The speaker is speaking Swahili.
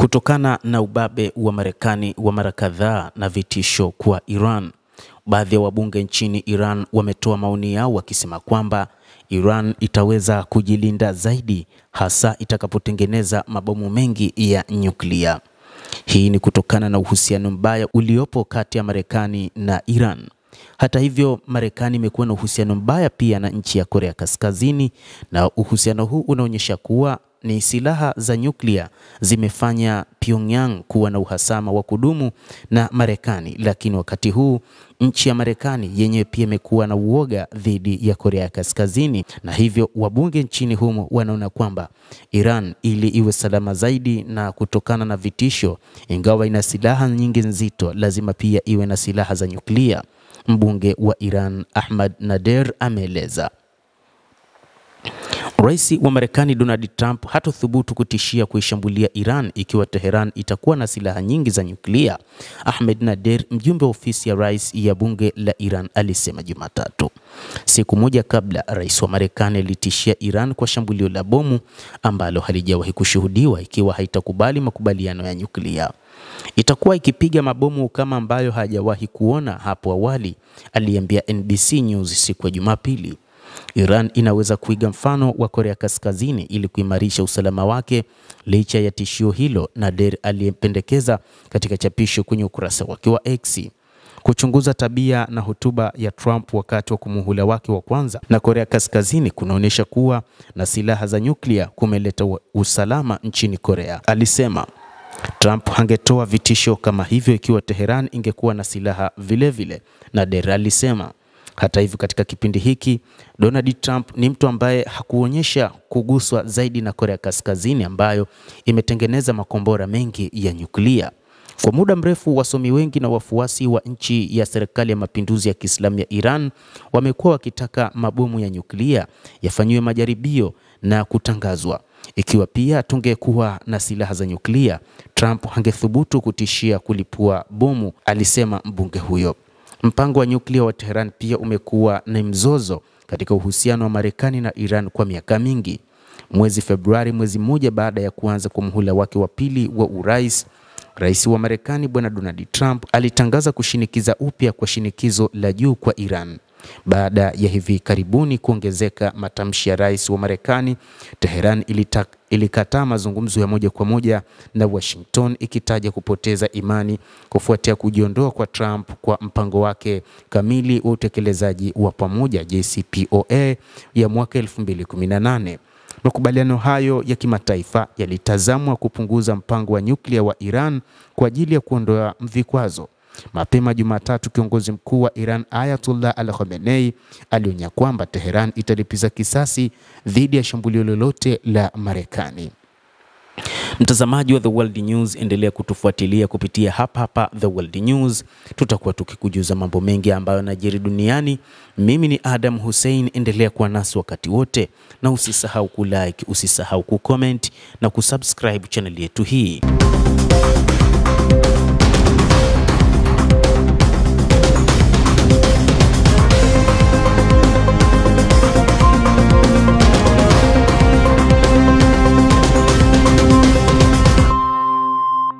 Kutokana na ubabe wa Marekani wa mara kadhaa na vitisho kwa Iran, baadhi ya wabunge nchini Iran wametoa maoni yao wakisema kwamba Iran itaweza kujilinda zaidi hasa itakapotengeneza mabomu mengi ya nyuklia. Hii ni kutokana na uhusiano mbaya uliopo kati ya Marekani na Iran. Hata hivyo, Marekani imekuwa na uhusiano mbaya pia na nchi ya Korea Kaskazini, na uhusiano huu unaonyesha kuwa ni silaha za nyuklia zimefanya Pyongyang kuwa na uhasama wa kudumu na Marekani, lakini wakati huu nchi ya Marekani yenyewe pia imekuwa na uoga dhidi ya Korea Kaskazini, na hivyo wabunge nchini humo wanaona kwamba Iran ili iwe salama zaidi na kutokana na vitisho, ingawa ina silaha nyingi nzito, lazima pia iwe na silaha za nyuklia. Mbunge wa Iran Ahmad Nader ameeleza. Rais wa Marekani Donald Trump hatothubutu kutishia kuishambulia Iran ikiwa Tehran itakuwa na silaha nyingi za nyuklia, Ahmed Nader, mjumbe wa ofisi ya rais ya bunge la Iran, alisema Jumatatu. Siku moja kabla, rais wa Marekani alitishia Iran kwa shambulio la bomu ambalo halijawahi kushuhudiwa ikiwa haitakubali makubaliano ya nyuklia. Itakuwa ikipiga mabomu kama ambayo hajawahi kuona hapo awali, aliambia NBC News siku ya Jumapili. Iran inaweza kuiga mfano wa Korea Kaskazini ili kuimarisha usalama wake licha ya tishio hilo, Nader aliyependekeza katika chapisho kwenye ukurasa wake wa X. Kuchunguza tabia na hotuba ya Trump wakati wa kumuhula wake wa kwanza na Korea Kaskazini kunaonyesha kuwa na silaha za nyuklia kumeleta usalama nchini Korea, alisema. Trump hangetoa vitisho kama hivyo ikiwa Tehran ingekuwa na silaha vilevile, Nader alisema. Hata hivyo, katika kipindi hiki Donald Trump ni mtu ambaye hakuonyesha kuguswa zaidi na Korea Kaskazini ambayo imetengeneza makombora mengi ya nyuklia. Kwa muda mrefu, wasomi wengi na wafuasi wa nchi ya serikali ya mapinduzi ya Kiislamu ya Iran wamekuwa wakitaka mabomu ya nyuklia yafanyiwe majaribio na kutangazwa. Ikiwa pia tungekuwa na silaha za nyuklia, Trump hangethubutu kutishia kulipua bomu, alisema mbunge huyo. Mpango wa nyuklia wa Tehran pia umekuwa na mzozo katika uhusiano wa Marekani na Iran kwa miaka mingi. Mwezi Februari, mwezi mmoja baada ya kuanza kwa muhula wake wa pili wa urais, rais wa Marekani Bwana Donald Trump alitangaza kushinikiza upya kwa shinikizo la juu kwa Iran. Baada ya hivi karibuni kuongezeka matamshi ya rais wa Marekani, Tehran ilikataa mazungumzo ya moja kwa moja na Washington, ikitaja kupoteza imani kufuatia kujiondoa kwa Trump kwa mpango wake kamili wa utekelezaji wa pamoja JCPOA ya mwaka 2018. Makubaliano hayo ya kimataifa yalitazamwa kupunguza mpango wa nyuklia wa Iran kwa ajili ya kuondoa vikwazo. Mapema Jumatatu, kiongozi mkuu wa Iran Ayatollah Ali Khamenei alionya kwamba Tehran italipiza kisasi dhidi ya shambulio lolote la Marekani. Mtazamaji wa The World News, endelea kutufuatilia kupitia hapa The World News. Tutakuwa tukikujuza mambo mengi ambayo yanajiri duniani. Mimi ni Adam Hussein, endelea kuwa nasi wakati wote, na usisahau kulike, usisahau kucomment na kusubscribe channel yetu hii.